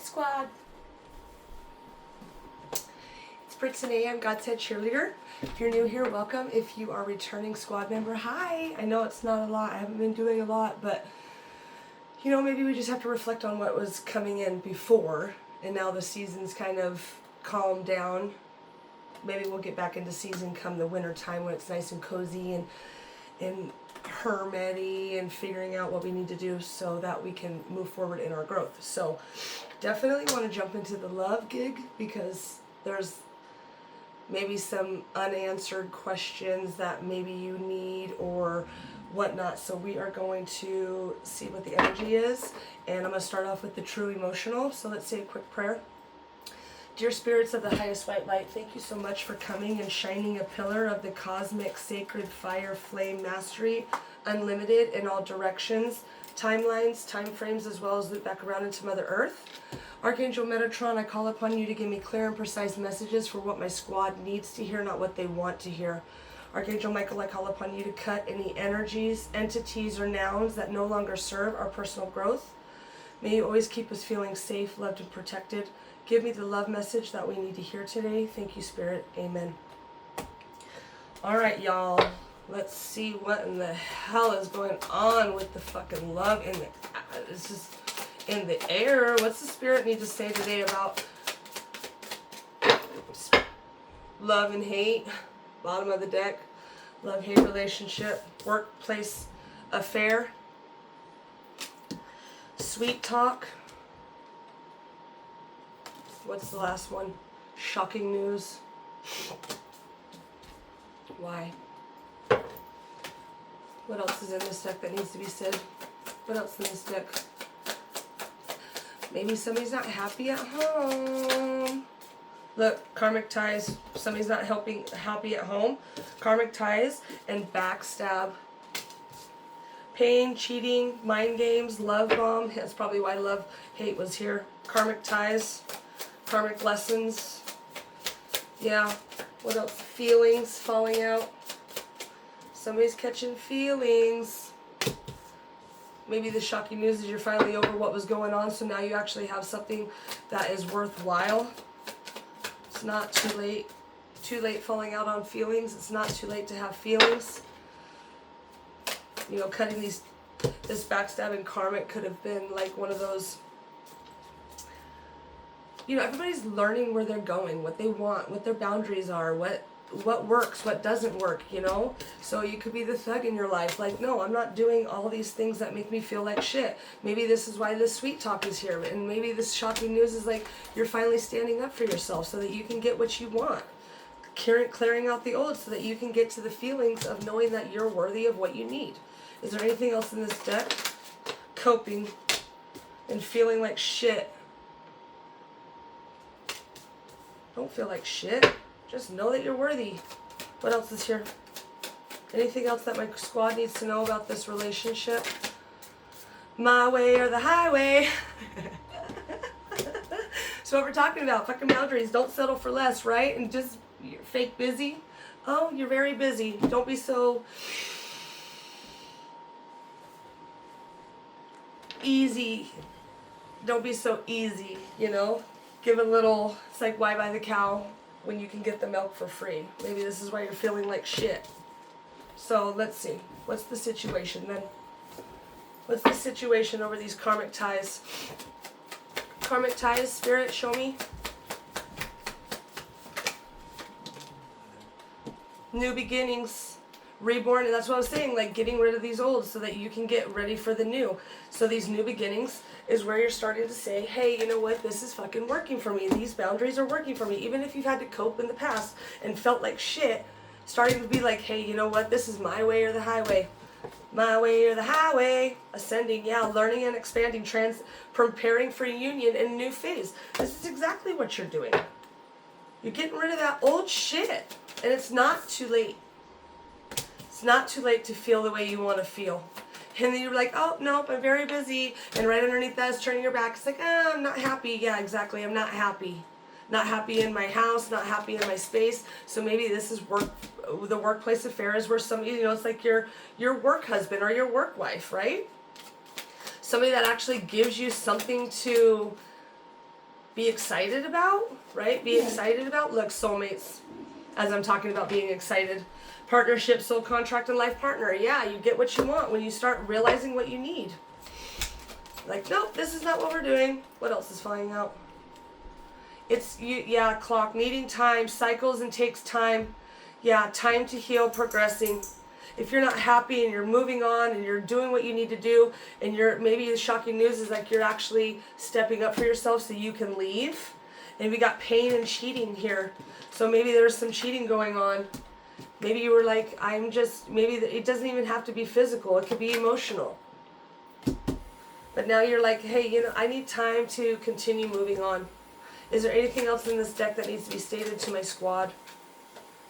Squad. It's Brittany. I'm God Said Cheerleader. If you're new here, welcome. If you are returning squad member, hi. I know it's not a lot. I haven't been doing a lot, but you know, maybe we just have to reflect on what was coming in before, and now the season's kind of calmed down. Maybe we'll get back into season come the winter time when it's nice and cozy and hermity and figuring out what we need to do so that we can move forward in our growth. So definitely want to jump into the love gig because there's maybe some unanswered questions that maybe you need or whatnot. So we are going to see what the energy is, and I'm going to start off with the true emotional. So let's say a quick prayer. Dear spirits of the highest white light, thank you so much for coming and shining a pillar of the cosmic sacred fire flame mastery, unlimited in all directions, timelines, time frames, as well as loop back around into Mother Earth. Archangel Metatron, I call upon you to give me clear and precise messages for what my squad needs to hear, not what they want to hear. Archangel Michael, I call upon you to cut any energies, entities, or nouns that no longer serve our personal growth. May you always keep us feeling safe, loved, and protected. Give me the love message that we need to hear today. Thank you, Spirit. Amen. All right, y'all. Let's see what in the hell is going on with the fucking love in the... It's just in the air. What's the Spirit need to say today about love and hate? Bottom of the deck. Love-hate relationship. Workplace affair. Sweet talk. What's the last one? Shocking news. Why? What else is in this deck that needs to be said? What else in this deck? Maybe somebody's not happy at home. Look, karmic ties. Somebody's not happy at home. Karmic ties and backstab. Pain, cheating, mind games, love bomb. That's probably why love, hate was here. Karmic ties. Karmic lessons. Yeah. What else? Feelings falling out. Somebody's catching feelings. Maybe the shocking news is you're finally over what was going on, so now you actually have something that is worthwhile. It's not too late. Too late falling out on feelings. It's not too late to have feelings. You know, cutting this backstabbing karmic could have been like one of those... You know, everybody's learning where they're going, what they want, what their boundaries are, what works, what doesn't work, you know? So you could be the thug in your life, like, no, I'm not doing all these things that make me feel like shit. Maybe this is why this sweet talk is here, and maybe this shocking news is like, you're finally standing up for yourself so that you can get what you want. Clearing out the old so that you can get to the feelings of knowing that you're worthy of what you need. Is there anything else in this deck? Coping and feeling like shit. Don't feel like shit. Just know that you're worthy. What else is here? Anything else that my squad needs to know about this relationship? My way or the highway. So what we're talking about, fucking boundaries. Don't settle for less, right? And just, you're fake busy. Oh, you're very busy. Don't be so easy. Don't be so easy, you know? Give a little, it's like why buy the cow when you can get the milk for free? Maybe this is why you're feeling like shit. So let's see. What's the situation then? What's the situation over these karmic ties? Karmic ties, Spirit, show me. New beginnings. Reborn, and that's what I was saying, like getting rid of these old so that you can get ready for the new. So these new beginnings is where you're starting to say, hey, you know what, this is fucking working for me. These boundaries are working for me. Even if you've had to cope in the past and felt like shit, starting to be like, hey, you know what, this is my way or the highway. My way or the highway. Ascending, yeah, learning and expanding, preparing for union and a new phase. This is exactly what you're doing. You're getting rid of that old shit, and it's not too late. It's not too late to feel the way you want to feel. And then you're like, oh, nope, I'm very busy. And right underneath that is turning your back. It's like, oh, I'm not happy. Yeah, exactly. I'm not happy. Not happy in my house, not happy in my space. So maybe this is the workplace affair is where somebody, you know, it's like your work husband or your work wife, right? Somebody that actually gives you something to be excited about, right? Be excited about. Look, soulmates, as I'm talking about being excited. Partnership, soul contract, and life partner. Yeah, you get what you want when you start realizing what you need. Like, nope, this is not what we're doing. What else is flying out? It's, yeah, clock, needing time, cycles and takes time. Yeah, time to heal, progressing. If you're not happy and you're moving on and you're doing what you need to do, and maybe the shocking news is like you're actually stepping up for yourself so you can leave. And we got pain and cheating here. So maybe there's some cheating going on. Maybe you were like, maybe it doesn't even have to be physical. It could be emotional. But now you're like, hey, I need time to continue moving on. Is there anything else in this deck that needs to be stated to my squad?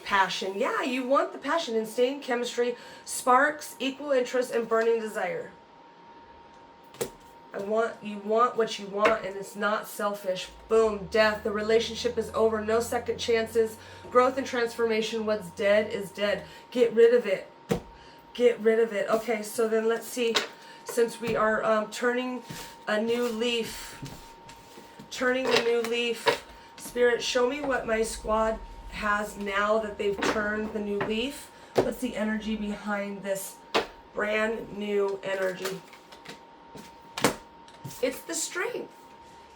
Passion. Yeah, you want the passion, insane chemistry, sparks, equal interest, and burning desire. You want what you want, and it's not selfish. Boom, death. The relationship is over. No second chances. Growth and transformation. What's dead is dead. Get rid of it. Get rid of it. Okay, so then let's see. Since we are turning a new leaf. Spirit, show me what my squad has now that they've turned the new leaf. What's the energy behind this brand new energy? It's the strength.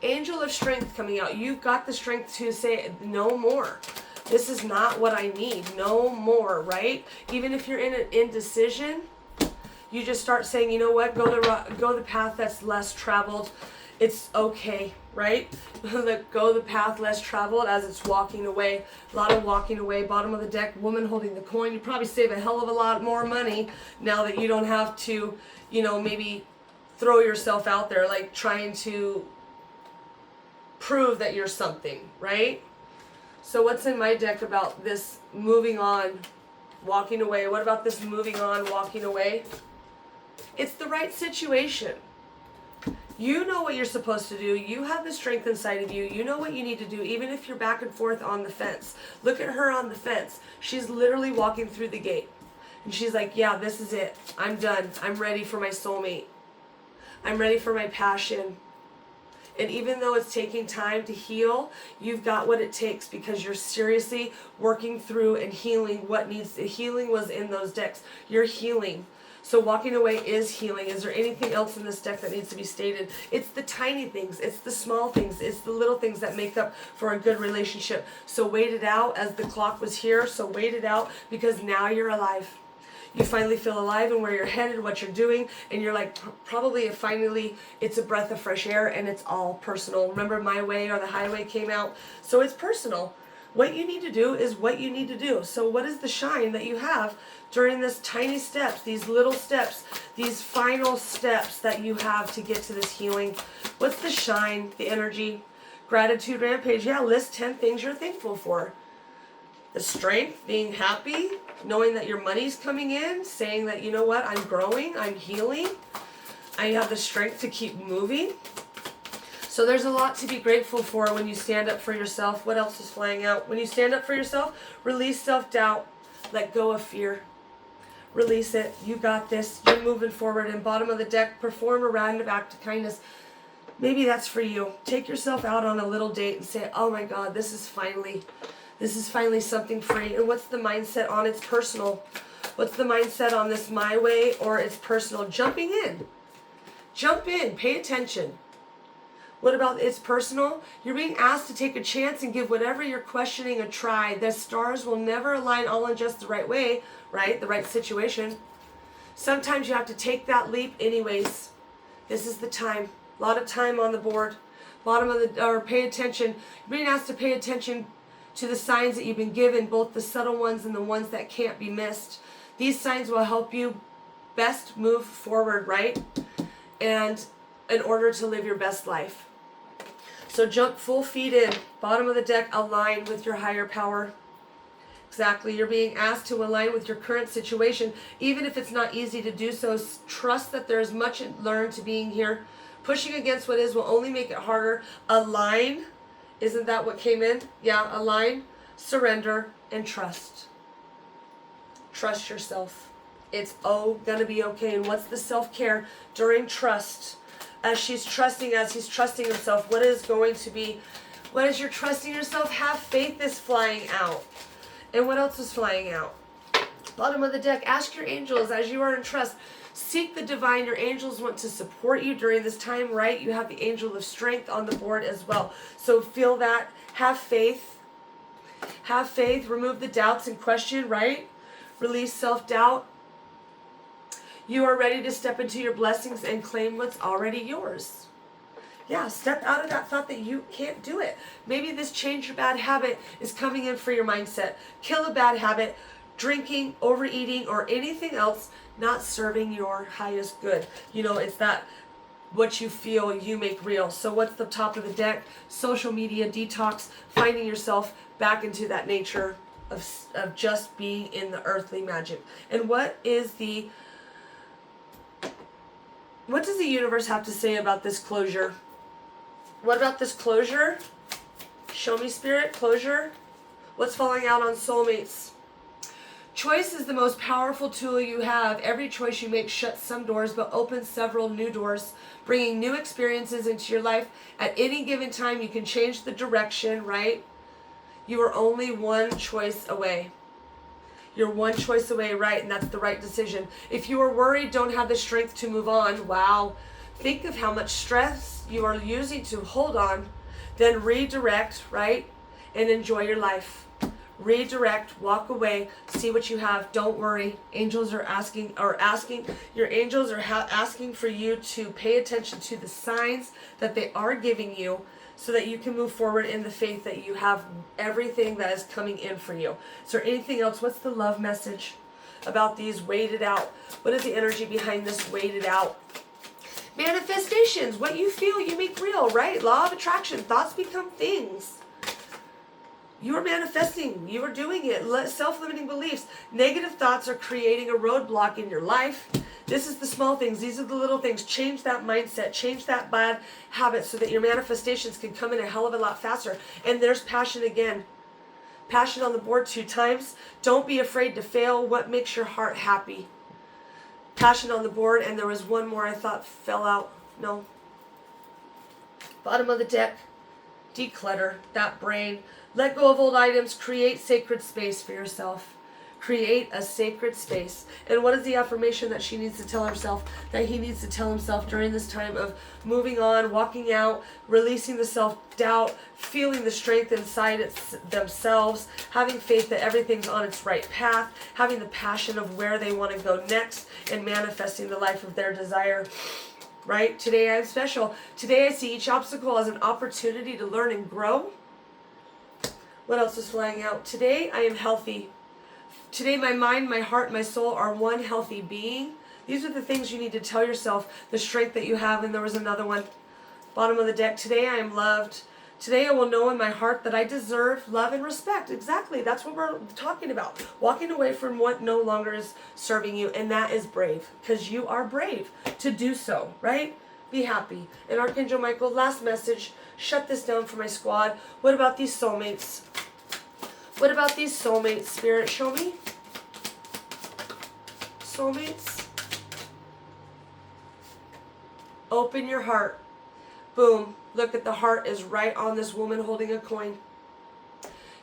Angel of strength coming out. You've got the strength to say no more. This is not what I need. No more, right? Even if you're in an indecision, you just start saying, you know what? Go the path that's less traveled. It's okay, right? Go the path less traveled as it's walking away. A lot of walking away. Bottom of the deck, woman holding the coin. You probably save a hell of a lot more money now that you don't have to, maybe throw yourself out there like trying to prove that you're something, right? So what's in my deck about this moving on, walking away? What about this moving on, walking away? It's the right situation. You know what you're supposed to do. You have the strength inside of you. You know what you need to do, even if you're back and forth on the fence. Look at her on the fence. She's literally walking through the gate. And she's like, yeah, this is it. I'm done. I'm ready for my soulmate. I'm ready for my passion. And even though it's taking time to heal, you've got what it takes because you're seriously working through and healing what needs. Healing was in those decks. You're healing. So walking away is healing. Is there anything else in this deck that needs to be stated? It's the tiny things. It's the small things. It's the little things that make up for a good relationship. So wait it out as the clock was here. So wait it out because now you're alive. You finally feel alive and where you're headed, what you're doing, and you're like, finally, it's a breath of fresh air and it's all personal. Remember My Way or The Highway came out? So it's personal. What you need to do is what you need to do. So what is the shine that you have during this tiny steps, these little steps, these final steps that you have to get to this healing? What's the shine, the energy? Gratitude rampage. Yeah, list 10 things you're thankful for. The strength, being happy, knowing that your money's coming in, saying that, you know what, I'm growing, I'm healing, I have the strength to keep moving. So there's a lot to be grateful for when you stand up for yourself. What else is flying out? When you stand up for yourself, release self-doubt. Let go of fear. Release it. You got this. You're moving forward. And bottom of the deck, perform a random act of kindness. Maybe that's for you. Take yourself out on a little date and say, oh my God, this is finally something free. And what's the mindset on it's personal? What's the mindset on this My Way or it's personal? Jumping in. Jump in. Pay attention. What about it's personal? You're being asked to take a chance and give whatever you're questioning a try. The stars will never align all in just the right way, right? The right situation. Sometimes you have to take that leap anyways. This is the time. A lot of time on the board. Pay attention. You're being asked to pay attention to the signs that you've been given, both the subtle ones and the ones that can't be missed. These signs will help you best move forward, right? And in order to live your best life. So jump full feet in. Bottom of the deck, align with your higher power. Exactly. You're being asked to align with your current situation. Even if it's not easy to do so, trust that there's much learned to being here. Pushing against what is will only make it harder. Align. Isn't that what came in? Yeah, align, surrender, and trust. Trust yourself. It's gonna be okay. And what's the self-care during trust? as she's trusting, as he's trusting himself, what is going to be, what is your trusting yourself? Have faith is flying out. And what else is flying out? Bottom of the deck, ask your angels as you are in trust. Seek the divine. Your angels want to support you during this time, right? You have the angel of strength on the board as well. So feel that. Have faith. Have faith. Remove the doubts and question, right? Release self-doubt. You are ready to step into your blessings and claim what's already yours. Yeah, step out of that thought that you can't do it. Maybe this change your bad habit is coming in for your mindset. Kill a bad habit, drinking, overeating, or anything else not serving your highest good. You know, it's that what you feel you make real. So what's the top of the deck? Social media detox, finding yourself back into that nature of just being in the earthly magic. And what does the universe have to say about this closure? What about this closure? Show me, Spirit, closure. What's falling out on soulmates? Choice is the most powerful tool you have. Every choice you make shuts some doors but opens several new doors, bringing new experiences into your life. At any given time, you can change the direction, right? You are only one choice away. You're one choice away, right? And that's the right decision. If you are worried, don't have the strength to move on, wow. Think of how much stress you are using to hold on. Then redirect, right? And enjoy your life. Redirect, walk away, see what you have. Don't worry. Angels are asking, your angels are asking for you to pay attention to the signs that they are giving you, so that you can move forward in the faith that you have everything that is coming in for you. Is there anything else? What's the love message about these waited out? What is the energy behind this waited out? Manifestations. What you feel, you make real, right? Law of attraction. Thoughts become things. You are manifesting. You are doing it. Self-limiting beliefs. Negative thoughts are creating a roadblock in your life. This is the small things. These are the little things. Change that mindset. Change that bad habit so that your manifestations can come in a hell of a lot faster. And there's passion again. Passion on the board 2 times. Don't be afraid to fail. What makes your heart happy? Passion on the board. And there was one more I thought fell out. No. Bottom of the deck. Declutter that brain. Let go of old items. Create sacred space for yourself. Create a sacred space. And what is the affirmation that she needs to tell herself, that he needs to tell himself during this time of moving on, walking out, releasing the self-doubt, feeling the strength inside themselves, having faith that everything's on its right path, having the passion of where they want to go next, and manifesting the life of their desire. Right? Today I am special. Today I see each obstacle as an opportunity to learn and grow. What else is flying out? Today I am healthy. Today my mind, my heart, my soul are one healthy being. These are the things you need to tell yourself, the strength that you have. And there was another one. Bottom of the deck. Today I am loved. Today I will know in my heart that I deserve love and respect. Exactly. That's what we're talking about. Walking away from what no longer is serving you. And that is brave. Because you are brave to do so. Right? Be happy. And Archangel Michael, last message. Shut this down for my squad. What about these soulmates? What about these soulmates, Spirit? Show me. Soulmates. Open your heart. Boom. Look at the heart is right on this woman holding a coin.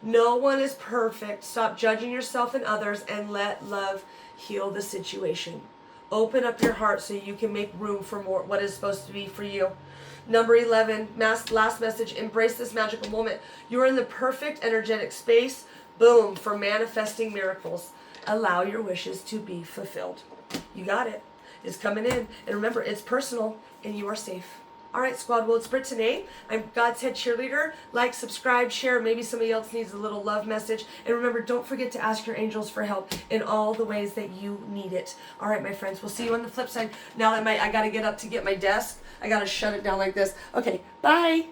No one is perfect. Stop judging yourself and others and let love heal the situation. Open up your heart so you can make room for more what is supposed to be for you. Number 11, last message, embrace this magical moment. You are in the perfect energetic space, boom, for manifesting miracles. Allow your wishes to be fulfilled. You got it. It's coming in. And remember, it's personal and you are safe. All right, squad. Well, it's Brittany. I'm God's Head Cheerleader. Like, subscribe, share. Maybe somebody else needs a little love message. And remember, don't forget to ask your angels for help in all the ways that you need it. All right, my friends. We'll see you on the flip side. Now that I got to get up to get my desk, I got to shut it down like this. Okay, bye.